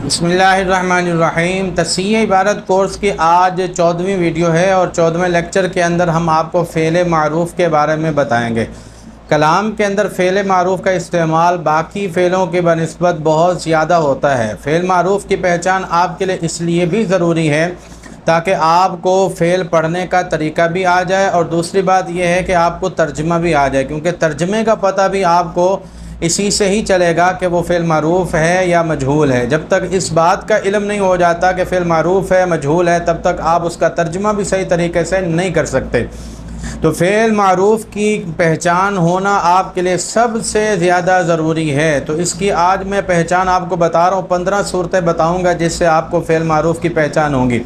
بسم اللہ الرحمن الرحیم۔ تصحیح عبارت کورس کی آج 14ویں ویڈیو ہے اور 14ویں لیکچر کے اندر ہم آپ کو فعل معروف کے بارے میں بتائیں گے۔ کلام کے اندر فعل معروف کا استعمال باقی فعلوں کے بنسبت بہت زیادہ ہوتا ہے۔ فعل معروف کی پہچان آپ کے لیے اس لیے بھی ضروری ہے تاکہ آپ کو فعل پڑھنے کا طریقہ بھی آ جائے، اور دوسری بات یہ ہے کہ آپ کو ترجمہ بھی آ جائے، کیونکہ ترجمے کا پتہ بھی آپ کو اسی سے ہی چلے گا کہ وہ فعل معروف ہے یا مجہول ہے۔ جب تک اس بات کا علم نہیں ہو جاتا کہ فعل معروف ہے مجہول ہے، تب تک آپ اس کا ترجمہ بھی صحیح طریقے سے نہیں کر سکتے۔ تو فعل معروف کی پہچان ہونا آپ کے لیے سب سے زیادہ ضروری ہے۔ تو اس کی آج میں پہچان آپ کو بتا رہا ہوں، 15 صورتیں بتاؤں گا جس سے آپ کو فعل معروف کی پہچان ہوگی۔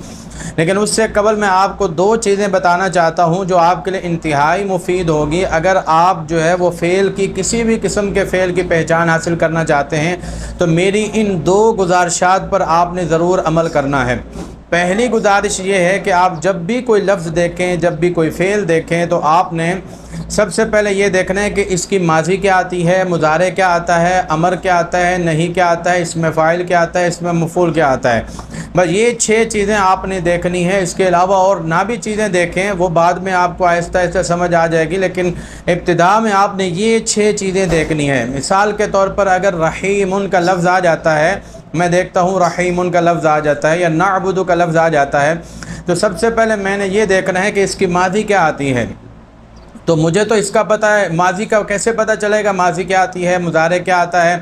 لیکن اس سے قبل میں آپ کو 2 چیزیں بتانا چاہتا ہوں جو آپ کے لیے انتہائی مفید ہوگی اگر آپ جو ہے وہ فعل کی کسی بھی قسم کے فعل کی پہچان حاصل کرنا چاہتے ہیں، تو میری ان 2 گزارشات پر آپ نے ضرور عمل کرنا ہے۔ پہلی گزارش یہ ہے کہ آپ جب بھی کوئی لفظ دیکھیں، جب بھی کوئی فعل دیکھیں، تو آپ نے سب سے پہلے یہ دیکھنا ہے کہ اس کی ماضی کیا آتی ہے، مضارع کیا آتا ہے، امر کیا آتا ہے، نہیں کیا آتا ہے، اس میں فاعل کیا آتا ہے، اس میں مفعول کیا آتا ہے۔ بس یہ 6 چیزیں آپ نے دیکھنی ہے۔ اس کے علاوہ اور نہ بھی چیزیں دیکھیں، وہ بعد میں آپ کو آہستہ آہستہ سمجھ آ جائے گی، لیکن ابتدا میں آپ نے یہ 6 چیزیں دیکھنی ہے۔ مثال کے طور پر اگر رحیم کا لفظ آ جاتا ہے، میں دیکھتا ہوں رحیم کا لفظ آ جاتا ہے یا نعبد کا لفظ آ جاتا ہے، تو سب سے پہلے میں نے یہ دیکھنا ہے کہ اس کی ماضی کیا آتی ہے۔ تو مجھے تو اس کا پتہ ہے، ماضی کا کیسے پتہ چلے گا؟ ماضی کیا آتی ہے، مضارع کیا آتا ہے،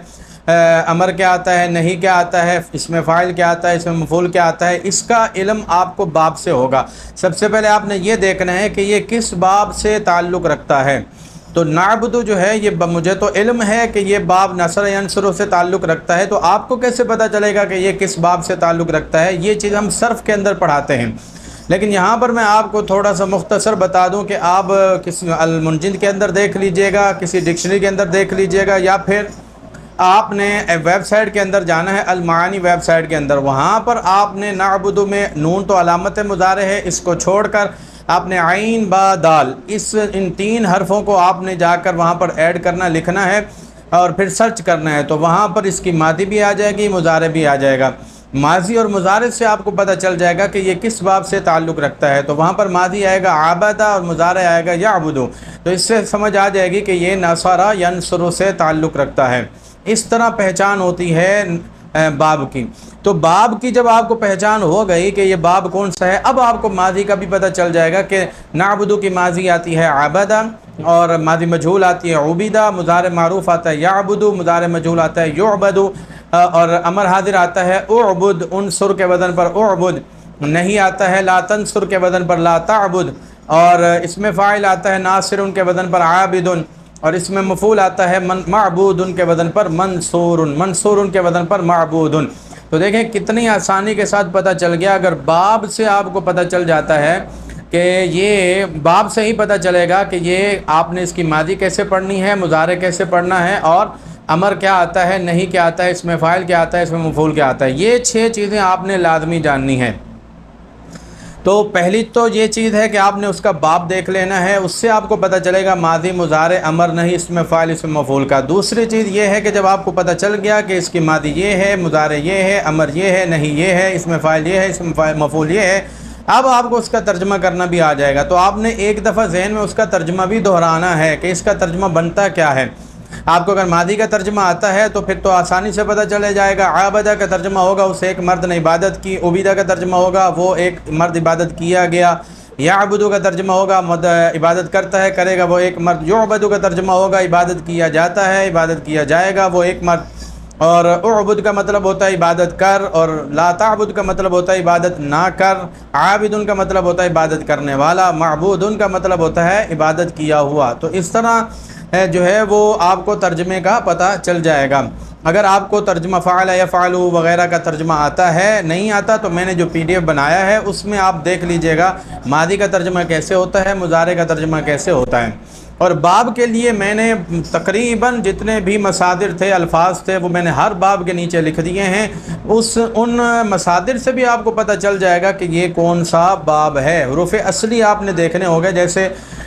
امر کیا آتا ہے، نہیں کیا آتا ہے، اس میں فاعل کیا آتا ہے، اس میں مفعول کیا آتا ہے۔ اس کا علم آپ کو باب سے ہوگا۔ سب سے پہلے آپ نے یہ دیکھنا ہے کہ یہ کس باب سے تعلق رکھتا ہے۔ تو نعبد جو ہے یہ مجھے تو علم ہے کہ یہ باب نصر ینصر سے تعلق رکھتا ہے، تو آپ کو کیسے پتہ چلے گا کہ یہ کس باب سے تعلق رکھتا ہے؟ یہ چیز ہم صرف کے اندر پڑھاتے ہیں، لیکن یہاں پر میں آپ کو تھوڑا سا مختصر بتا دوں کہ آپ کسی المنجد کے اندر دیکھ لیجئے گا، کسی ڈکشنری کے اندر دیکھ لیجئے گا، یا پھر آپ نے ویب سائٹ کے اندر جانا ہے، المعانی ویب سائٹ کے اندر، وہاں پر آپ نے نعبد میں نون تو علامت مضارع ہے، اس کو چھوڑ کر آپ نے عین با دال ان 3 حرفوں کو آپ نے جا کر وہاں پر ایڈ کرنا، لکھنا ہے اور پھر سرچ کرنا ہے، تو وہاں پر اس کی ماضی بھی آ جائے گی، مضارع بھی آ جائے گا۔ ماضی اور مضارع سے آپ کو پتہ چل جائے گا کہ یہ کس باب سے تعلق رکھتا ہے۔ تو وہاں پر ماضی آئے گا عبدہ اور مضارع آئے گا یعبدو، تو اس سے سمجھ آ جائے گی کہ یہ نصر ینصر سے تعلق رکھتا ہے۔ اس طرح پہچان ہوتی ہے باب کی۔ تو باب کی جب آپ کو پہچان ہو گئی کہ یہ باب کون سا ہے، اب آپ کو ماضی کا بھی پتہ چل جائے گا کہ نعبدو کی ماضی آتی ہے عبدہ، اور ماضی مجہول آتی ہے عبیدہ، مضارع معروف آتا ہے یعبدو، مضارع مجہول آتا ہے یعبدو، اور امر حاضر آتا ہے اعبد، انصر کے وزن پر اعبد، نہیں آتا ہے لا تنصر کے وزن پر لا تعبد، اور اس میں فاعل آتا ہے ناصر کے وزن پر عابد، اور اس میں مفعول آتا ہے معبود کے وزن پر منصور کے وزن پر معبود۔ تو دیکھیں کتنی آسانی کے ساتھ پتہ چل گیا۔ اگر باب سے آپ کو پتہ چل جاتا ہے کہ یہ باب سے ہی پتہ چلے گا کہ یہ آپ نے اس کی ماضی کیسے پڑھنی ہے، مضارع کیسے پڑھنا ہے، اور امر کیا آتا ہے، نہیں کیا آتا ہے، اس میں فاعل کیا آتا ہے، اس میں مفعول کیا آتا ہے۔ یہ 6 چیزیں آپ نے لازمی جاننی ہیں۔ تو پہلی تو یہ چیز ہے کہ آپ نے اس کا باب دیکھ لینا ہے، اس سے آپ کو پتہ چلے گا ماضی، مضارع، امر، نہیں، اس میں فاعل، اس میں مفعول کا۔ دوسری چیز یہ ہے کہ جب آپ کو پتہ چل گیا کہ اس کی ماضی یہ ہے، مضارع یہ ہے، امر یہ ہے، نہیں یہ ہے، اس میں فاعل یہ ہے، اس میں مفعول یہ ہے، اب آپ کو اس کا ترجمہ کرنا بھی آ جائے گا۔ تو آپ نے ایک دفعہ ذہن میں اس کا ترجمہ بھی دہرانا ہے کہ اس کا ترجمہ بنتا کیا ہے۔ آپ کو اگر ماضی کا ترجمہ آتا ہے تو پھر تو آسانی سے پتہ چلے جائے گا۔ عابدہ کا ترجمہ ہوگا اسے ایک مرد نے عبادت کی، عبیدہ کا ترجمہ ہوگا وہ ایک مرد عبادت کیا گیا، یعبدو کا ترجمہ ہوگا عبادت کرتا ہے، کرے گا وہ ایک مرد، یعبدو کا ترجمہ ہوگا عبادت کیا جاتا ہے، عبادت کیا جائے گا وہ ایک مرد، اور اعبد کا مطلب ہوتا ہے عبادت کر، اور لا تعبد کا مطلب ہوتا ہے عبادت نہ کر، عابد کا مطلب ہوتا ہے عبادت کرنے والا، معبود کا مطلب ہوتا ہے عبادت کیا ہوا۔ تو اس طرح جو ہے وہ آپ کو ترجمے کا پتہ چل جائے گا۔ اگر آپ کو ترجمہ فعل یفعل وغیرہ کا ترجمہ آتا ہے، نہیں آتا، تو میں نے جو PDF بنایا ہے اس میں آپ دیکھ لیجئے گا ماضی کا ترجمہ کیسے ہوتا ہے، مضارع کا ترجمہ کیسے ہوتا ہے۔ اور باب کے لیے میں نے تقریباً جتنے بھی مصادر تھے، الفاظ تھے، وہ میں نے ہر باب کے نیچے لکھ دیے ہیں۔ ان مصادر سے بھی آپ کو پتہ چل جائے گا کہ یہ کون سا باب ہے۔ حروف اصلی آپ نے دیکھنے ہوگے، جیسے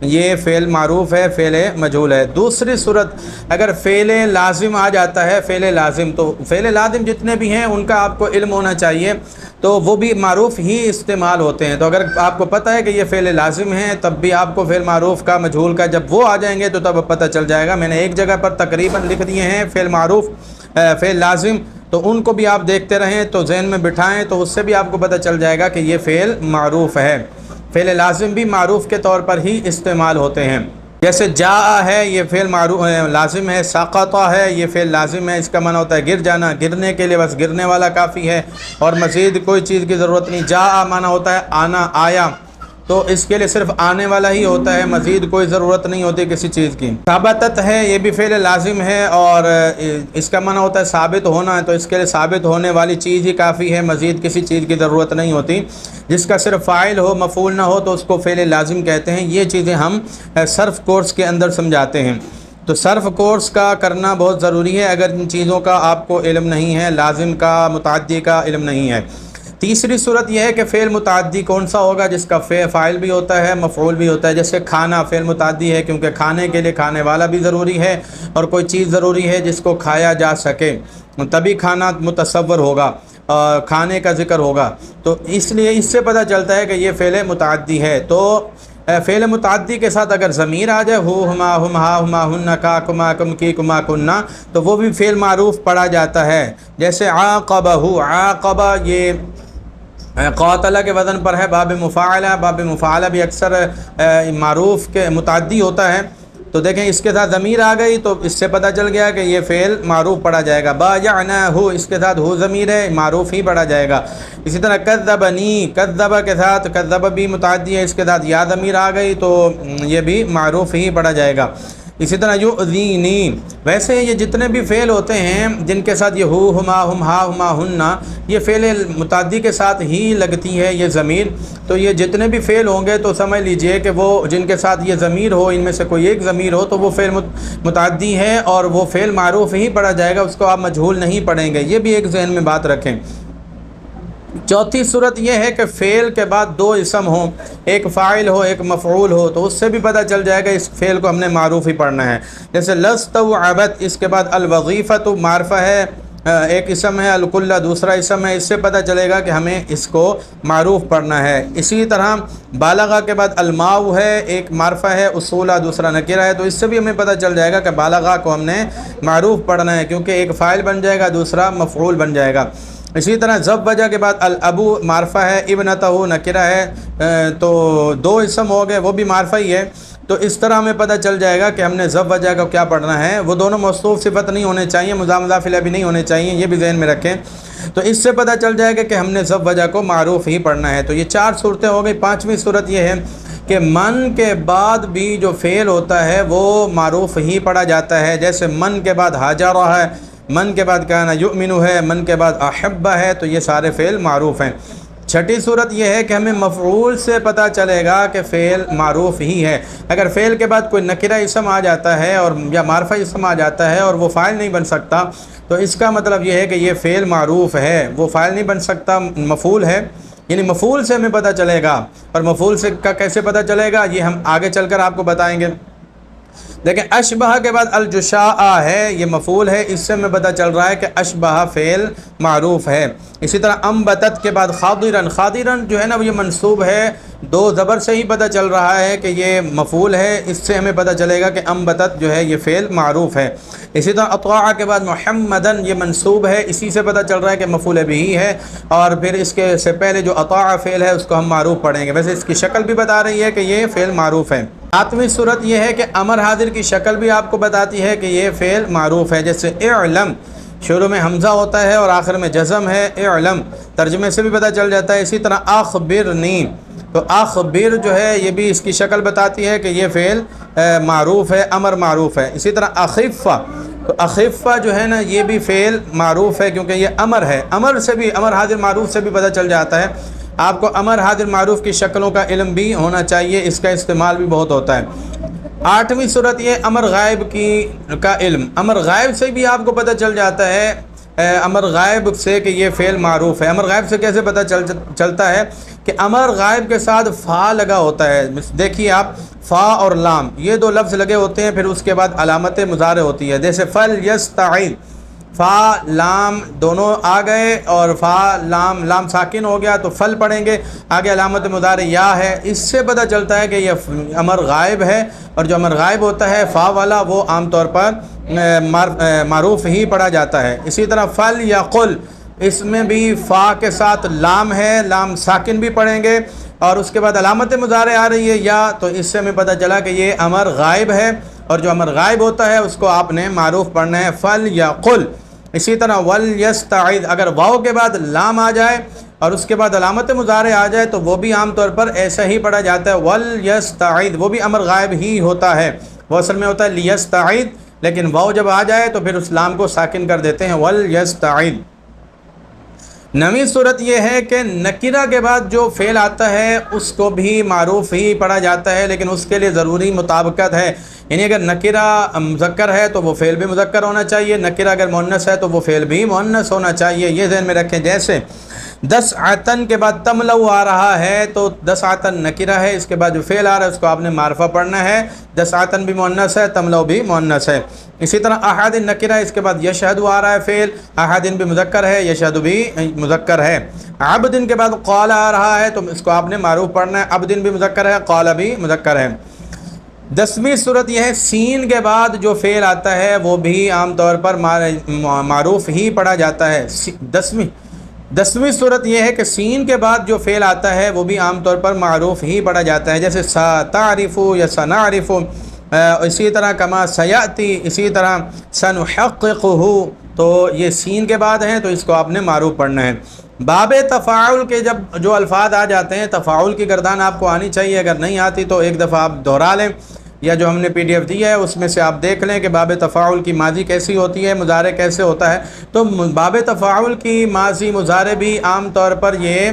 یہ فعل معروف ہے، فعل مجہول ہے۔ دوسری صورت اگر فعل لازم آ جاتا ہے، فعل لازم، تو فعل لازم جتنے بھی ہیں ان کا آپ کو علم ہونا چاہیے، تو وہ بھی معروف ہی استعمال ہوتے ہیں۔ تو اگر آپ کو پتہ ہے کہ یہ فعل لازم ہیں تب بھی آپ کو فعل معروف کا، مجہول کا جب وہ آ جائیں گے تو تب پتہ چل جائے گا۔ میں نے ایک جگہ پر تقریباً لکھ دیے ہیں فعل معروف، فعل لازم، تو ان کو بھی آپ دیکھتے رہیں تو ذہن میں بٹھائیں، تو اس سے بھی آپ کو پتہ چل جائے گا کہ یہ فعل معروف ہے۔ فعل لازم بھی معروف کے طور پر ہی استعمال ہوتے ہیں، جیسے جاء ہے یہ فعل معروف لازم ہے، سقط ہے یہ فعل لازم ہے، اس کا معنی ہوتا ہے گر جانا، گرنے کے لیے بس گرنے والا کافی ہے اور مزید کوئی چیز کی ضرورت نہیں۔ جاء معنی ہوتا ہے آنا، آیا، تو اس کے لیے صرف آنے والا ہی ہوتا ہے، مزید کوئی ضرورت نہیں ہوتی کسی چیز کی۔ ثابتت ہے یہ بھی فعل لازم ہے اور اس کا معنی ہوتا ہے ثابت ہونا ہے، تو اس کے لیے ثابت ہونے والی چیز ہی کافی ہے، مزید کسی چیز کی ضرورت نہیں ہوتی۔ جس کا صرف فاعل ہو، مفعول نہ ہو، تو اس کو فعل لازم کہتے ہیں۔ یہ چیزیں ہم صرف کورس کے اندر سمجھاتے ہیں، تو صرف کورس کا کرنا بہت ضروری ہے اگر ان چیزوں کا آپ کو علم نہیں ہے، لازم کا، متعدی کا علم نہیں ہے۔ تیسری صورت یہ ہے کہ فعل متعدی کون سا ہوگا جس کا فاعل بھی ہوتا ہے، مفعول بھی ہوتا ہے، جیسے کھانا فعل متعدی ہے کیونکہ کھانے کے لیے کھانے والا بھی ضروری ہے اور کوئی چیز ضروری ہے جس کو کھایا جا سکے، تبھی کھانا متصور ہوگا، کھانے کا ذکر ہوگا، تو اس لیے اس سے پتہ چلتا ہے کہ یہ فعل متعدی ہے۔ تو فعل متعدی کے ساتھ اگر ضمیر آ جائے، ہو، ہما، ہم، ہا، ہما، ہن، کا، کما، کم، کی، کما، کننا، تو وہ بھی فعل معروف پڑھا جاتا ہے۔ جیسے عاقبہ، عاقبہ یہ قاتلہ کے وزن پر ہے، باب مفاعلہ، باب مفاعلہ بھی اکثر معروف کے متعدی ہوتا ہے، تو دیکھیں اس کے ساتھ ضمیر آ گئی تو اس سے پتہ چل گیا کہ یہ فعل معروف پڑھا جائے گا۔ بایعناہ، اس کے ساتھ ہو ضمیر ہے، معروف ہی پڑھا جائے گا۔ اسی طرح کذبنی، کذب کے ساتھ، کذب بھی متعدی ہے، اس کے ساتھ یا ضمیر آ گئی تو یہ بھی معروف ہی پڑھا جائے گا۔ اسی طرح یؤذینی، ویسے یہ جتنے بھی فعل ہوتے ہیں جن کے ساتھ یہ ہو، ہما، ہم، ہا، ہما، ہننا، یہ فعل متعدی کے ساتھ ہی لگتی ہے یہ ضمیر، تو یہ جتنے بھی فعل ہوں گے تو سمجھ لیجئے کہ وہ جن کے ساتھ یہ ضمیر ہو، ان میں سے کوئی ایک ضمیر ہو تو وہ فعل متعدی ہے اور وہ فعل معروف ہی پڑھا جائے گا، اس کو آپ مجہول نہیں پڑھیں گے، یہ بھی ایک ذہن میں بات رکھیں۔ چوتھی صورت یہ ہے کہ فعل کے بعد دو اسم ہوں، ایک فاعل ہو ایک مفعول ہو، تو اس سے بھی پتہ چل جائے گا اس فعل کو ہم نے معروف ہی پڑھنا ہے۔ جیسے لستوعبت، اس کے بعد الوظیفۃ معرفہ ہے، ایک اسم ہے، الکلہ دوسرا اسم ہے، اس سے پتہ چلے گا کہ ہمیں اس کو معروف پڑھنا ہے۔ اسی طرح بالغہ کے بعد الماء ہے، ایک معرفہ ہے، اصولہ دوسرا نکرہ ہے، تو اس سے بھی ہمیں پتہ چل جائے گا کہ بالغہ کو ہم نے معروف پڑھنا ہے کیونکہ ایک فاعل بن جائے گا دوسرا مفعول بن جائے گا۔ اسی طرح زوجہ کے بعد الابو معرفہ ہے، ابنتہ نکرہ ہے، تو دو اسم ہو گئے، وہ بھی معرفہ ہی ہے، تو اس طرح ہمیں پتہ چل جائے گا کہ ہم نے زوجہ کو کیا پڑھنا ہے۔ وہ دونوں موصوف صفت نہیں ہونے چاہیے، مضاف مضاف الیہ بھی نہیں ہونے چاہیے، یہ بھی ذہن میں رکھیں، تو اس سے پتہ چل جائے گا کہ ہم نے زوجہ کو معروف ہی پڑھنا ہے۔ تو یہ چار صورتیں ہو گئی۔ پانچویں صورت یہ ہے کہ من کے بعد بھی جو فعل ہوتا ہے وہ معروف ہی پڑھا جاتا ہے، جیسے من کے بعد ہاجرہ ہے، من کے بعد کانا یؤمن ہے، من کے بعد احبہ ہے، تو یہ سارے فعل معروف ہیں۔ چھٹی صورت یہ ہے کہ ہمیں مفعول سے پتہ چلے گا کہ فعل معروف ہی ہے۔ اگر فعل کے بعد کوئی نکرہ اسم آ جاتا ہے اور یا معرفہ اسم آ جاتا ہے اور وہ فاعل نہیں بن سکتا تو اس کا مطلب یہ ہے کہ یہ فعل معروف ہے، وہ فاعل نہیں بن سکتا، مفعول ہے، یعنی مفعول سے ہمیں پتہ چلے گا۔ اور مفعول سے کا کیسے پتہ چلے گا یہ ہم آگے چل کر آپ کو بتائیں گے۔ دیکھیں اشبہ کے بعد الجشاء ہے، یہ مفعول ہے، اس سے ہمیں پتہ چل رہا ہے کہ اشبہ فعل معروف ہے۔ اسی طرح انبتت کے بعد خاضرن، خاضرن جو ہے نا وہ یہ منصوب ہے، دو زبر سے ہی پتہ چل رہا ہے کہ یہ مفعول ہے، اس سے ہمیں پتہ چلے گا کہ انبتت جو ہے یہ فعل معروف ہے۔ اسی طرح اطاع کے بعد محمدن، یہ منصوب ہے، اسی سے پتہ چل رہا ہے کہ مفعول بھی ہے، اور پھر اس کے سے پہلے جو اطاع فعل ہے اس کو ہم معروف پڑھیں گے۔ ویسے اس کی شکل بھی بتا رہی ہے کہ یہ فعل معروف ہے۔ ساتویں صورت یہ ہے کہ امر حاضر کی شکل بھی آپ کو بتاتی ہے کہ یہ فعل معروف ہے، جیسے اعلم، شروع میں حمزہ ہوتا ہے اور آخر میں جزم ہے، اعلم، ترجمے سے بھی پتہ چل جاتا ہے۔ اسی طرح اخبرنی، تو اخبر جو ہے یہ بھی اس کی شکل بتاتی ہے کہ یہ فعل معروف ہے، امر معروف ہے۔ اسی طرح اخفہ، تو اخفہ جو ہے نا یہ بھی فعل معروف ہے کیونکہ یہ امر ہے، امر سے بھی، امر حاضر معروف سے بھی پتہ چل جاتا ہے۔ آپ کو امر حاضر معروف کی شکلوں کا علم بھی ہونا چاہیے، اس کا استعمال بھی بہت ہوتا ہے۔ آٹھویں صورت یہ امر غائب کا علم، امر غائب سے بھی آپ کو پتہ چل جاتا ہے، امر غائب سے کہ یہ فعل معروف ہے۔ امر غائب سے کیسے پتہ چلتا ہے کہ امر غائب کے ساتھ فا لگا ہوتا ہے۔ دیکھیے آپ فا اور لام یہ دو لفظ لگے ہوتے ہیں، پھر اس کے بعد علامت مضارع ہوتی ہے، جیسے فل یستعید، فا لام دونوں آ گئے اور فا لام ساکن ہو گیا تو فل پڑھیں گے، آگے علامت مضارع یا ہے، اس سے پتہ چلتا ہے کہ یہ امر غائب ہے، اور جو امر غائب ہوتا ہے فا والا وہ عام طور پر معروف ہی پڑھا جاتا ہے۔ اسی طرح فل یا قل، اس میں بھی فا کے ساتھ لام ہے، لام ساکن بھی پڑھیں گے، اور اس کے بعد علامت مضارع آ رہی ہے یا، تو اس سے ہمیں پتہ چلا کہ یہ امر غائب ہے، اور جو امر غائب ہوتا ہے اس کو آپ نے معروف پڑھنا ہے، فل یا قل۔ اسی طرح ول یستعید، اگر واو کے بعد لام آ جائے اور اس کے بعد علامت مضارع آ جائے تو وہ بھی عام طور پر ایسا ہی پڑھا جاتا ہے، ول یستعید، وہ بھی امر غائب ہی ہوتا ہے، وہ اصل میں ہوتا ہے لیستعید، لیکن واو جب آ جائے تو پھر اس لام کو ساکن کر دیتے ہیں، ول یستعید۔ نویں صورت یہ ہے کہ نکرہ کے بعد جو فعل آتا ہے اس کو بھی معروف ہی پڑھا جاتا ہے، لیکن اس کے لیے ضروری مطابقت ہے، یعنی اگر نکرہ مذکر ہے تو وہ فعل بھی مذکر ہونا چاہیے، نکرہ اگر مؤنث ہے تو وہ فعل بھی مؤنث ہونا چاہیے، یہ ذہن میں رکھیں۔ جیسے دسعتن کے بعد تملو آ رہا ہے تو دسعتن نکرہ ہے، اس کے بعد جو فعل آ رہا ہے اس کو آپ نے معرفہ پڑھنا ہے، دسعتن بھی مؤنث ہے، تملو بھی مؤنث ہے۔ اسی طرح احدن نکرہ ہے، اس کے بعد یشہد آ رہا ہے فعل، احدن بھی مذکر ہے، یشہد بھی مذکر ہے۔ عبدن کے بعد قال آ رہا ہے تو اس کو آپ نے معروف پڑھنا ہے، عبدن بھی مذکر ہے، قال بھی مذکر ہے۔ 10ویں صورت یہ ہے سین کے بعد جو فعل آتا ہے وہ بھی عام طور پر معروف ہی پڑھا جاتا ہے۔ 10ویں صورت یہ ہے کہ سین کے بعد جو فعل آتا ہے وہ بھی عام طور پر معروف ہی پڑھا جاتا ہے، جیسے ستعرف یا سنعرف، اسی طرح کما سیاتی، اسی طرح سنحققہ، تو یہ سین کے بعد ہیں تو اس کو آپ نے معروف پڑھنا ہے۔ باب تفاعل کے جب جو الفاظ آ جاتے ہیں، تفاعل کی گردان آپ کو آنی چاہیے، اگر نہیں آتی تو ایک دفعہ آپ دہرا لیں، یا جو ہم نے پی ڈی ایف دی ہے اس میں سے آپ دیکھ لیں کہ باب تفاعل کی ماضی کیسی ہوتی ہے، مضارع کیسے ہوتا ہے۔ تو باب تفاعل کی ماضی مضارع بھی عام طور پر یہ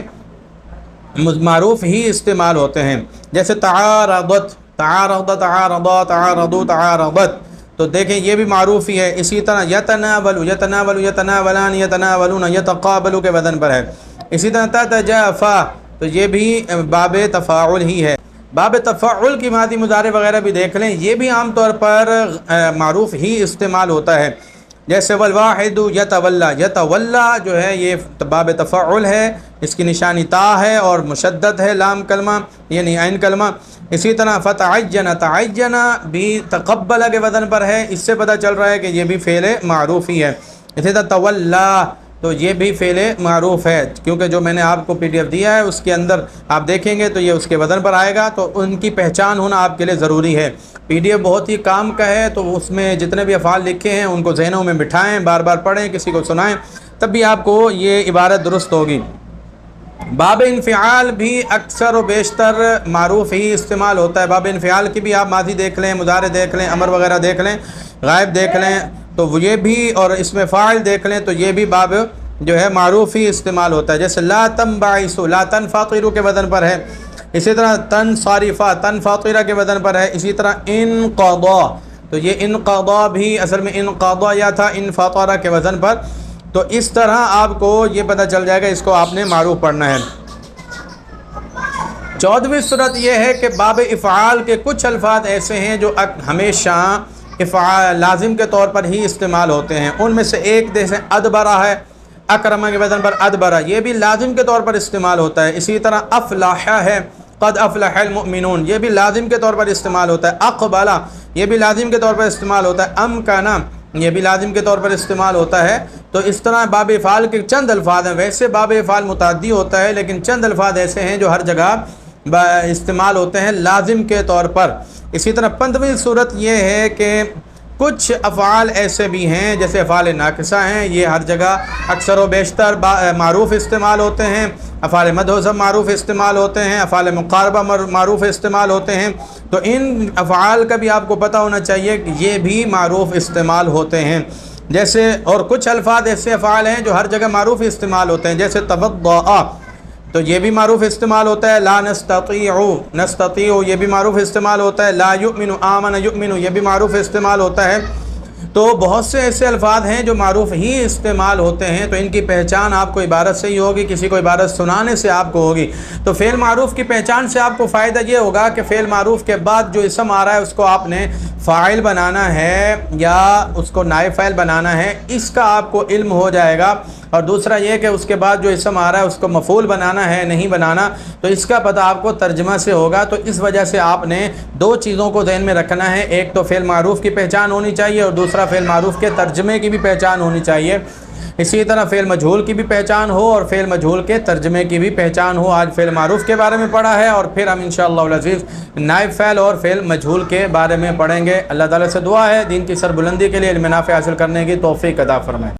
معروف ہی استعمال ہوتے ہیں، جیسے تعارضت، تعارض، تعارضا، تعارضوا، تعارضت، تو دیکھیں یہ بھی معروف ہی ہے۔ اسی طرح یتناول، یتناول، یتناولان، یتناولون، یتقابل کے وزن پر ہے۔ اسی طرح تتجافا، تو یہ بھی باب تفاعل ہی ہے۔ باب تفاعل کی ماضی مضارع وغیرہ بھی دیکھ لیں، یہ بھی عام طور پر معروف ہی استعمال ہوتا ہے، جیسے والواحد یتولا، یتولا جو ہے یہ باب تفاعل ہے، اس کی نشانی تا ہے اور مشدد ہے لام کلمہ یعنی عین کلمہ۔ اسی طرح فتعین، تعین بھی تقبل کے وزن پر ہے، اس سے پتہ چل رہا ہے کہ یہ بھی فعل معروف ہی ہے۔ اسی طرح تولا، تو یہ بھی فعل معروف ہے، کیونکہ جو میں نے آپ کو پی ڈی ایف دیا ہے اس کے اندر آپ دیکھیں گے تو یہ اس کے وزن پر آئے گا، تو ان کی پہچان ہونا آپ کے لیے ضروری ہے۔ پی ڈی ایف بہت ہی کام کا ہے، تو اس میں جتنے بھی افعال لکھے ہیں ان کو ذہنوں میں بٹھائیں، بار بار پڑھیں، کسی کو سنائیں، تب بھی آپ کو یہ عبارت درست ہوگی۔ باب انفعال بھی اکثر و بیشتر معروف ہی استعمال ہوتا ہے۔ باب انفعال کی بھی آپ ماضی دیکھ لیں، مضارع دیکھ لیں، امر وغیرہ دیکھ لیں، غائب دیکھ لیں، تو یہ بھی، اور اس میں فاعل دیکھ لیں تو یہ بھی باب جو ہے معروف ہی استعمال ہوتا ہے، جیسے لا تنبعث، لا تنفطر کے وزن پر ہے۔ اسی طرح تنصرفا، تنفطر کے وزن پر ہے۔ اسی طرح انقضا، تو یہ انقضا بھی اصل میں انقضا یا تھا انفطر کے وزن پر، تو اس طرح آپ کو یہ پتہ چل جائے گا، اس کو آپ نے معروف پڑھنا ہے۔ 14ویں صورت یہ ہے کہ باب افعال کے کچھ الفاظ ایسے ہیں جو ہمیشہ افعال لازم کے طور پر ہی استعمال ہوتے ہیں، ان میں سے ایک جیسے ادبرہ ہے، اکرمہ کے وزن پر ادبرہ، یہ بھی لازم کے طور پر استعمال ہوتا ہے۔ اسی طرح افلح ہے، قد افلح المؤمنون، یہ بھی لازم کے طور پر استعمال ہوتا ہے۔ اقبلہ، یہ بھی لازم کے طور پر استعمال ہوتا ہے۔ امکنا، یہ بھی لازم کے طور پر استعمال ہوتا ہے۔ تو اس طرح باب افعال کے چند الفاظ ہیں، ویسے باب افعال متعدی ہوتا ہے لیکن چند الفاظ ایسے ہیں جو ہر جگہ استعمال ہوتے ہیں لازم کے طور پر۔ اسی طرح 15ویں صورت یہ ہے کہ کچھ افعال ایسے بھی ہیں جیسے افعال ناقصہ ہیں، یہ ہر جگہ اکثر و بیشتر معروف استعمال ہوتے ہیں۔ افعال مد و ضم معروف استعمال ہوتے ہیں، افعال مقاربہ معروف استعمال ہوتے ہیں، تو ان افعال کا بھی آپ کو پتہ ہونا چاہیے کہ یہ بھی معروف استعمال ہوتے ہیں۔ جیسے اور کچھ الفاظ ایسے افعال ہیں جو ہر جگہ معروف استعمال ہوتے ہیں، جیسے توضأ، تو یہ بھی معروف استعمال ہوتا ہے۔ لا نستطيع، نستطيع یہ بھی معروف استعمال ہوتا ہے۔ لا يؤمن، آمن يؤمن یہ بھی معروف استعمال ہوتا ہے۔ تو بہت سے ایسے الفاظ ہیں جو معروف ہی استعمال ہوتے ہیں، تو ان کی پہچان آپ کو عبارت سے ہی ہوگی، کسی کو عبارت سنانے سے آپ کو ہوگی۔ تو فعل معروف کی پہچان سے آپ کو فائدہ یہ ہوگا کہ فعل معروف کے بعد جو اسم آ رہا ہے اس کو آپ نے فاعل بنانا ہے یا اس کو نائب فاعل بنانا ہے، اس کا آپ کو علم ہو جائے گا۔ اور دوسرا یہ کہ اس کے بعد جو اسم آ رہا ہے اس کو مفعول بنانا ہے نہیں بنانا، تو اس کا پتہ آپ کو ترجمہ سے ہوگا۔ تو اس وجہ سے آپ نے دو چیزوں کو ذہن میں رکھنا ہے، ایک تو فعل معروف کی پہچان ہونی چاہیے اور دوسرا فعل معروف کے ترجمے کی بھی پہچان ہونی چاہیے۔ اسی طرح فعل مجہول کی بھی پہچان ہو اور فعل مجہول کے ترجمے کی بھی پہچان ہو۔ آج فعل معروف کے بارے میں پڑھا ہے اور پھر ہم انشاءاللہ العزیز نائب فعل اور فعل مجہول کے بارے میں پڑھیں گے۔ اللہ تعالیٰ سے دعا ہے دین کی سربلندی کے لیے علم نافع حاصل کرنے کی توفیق عطا فرمائے۔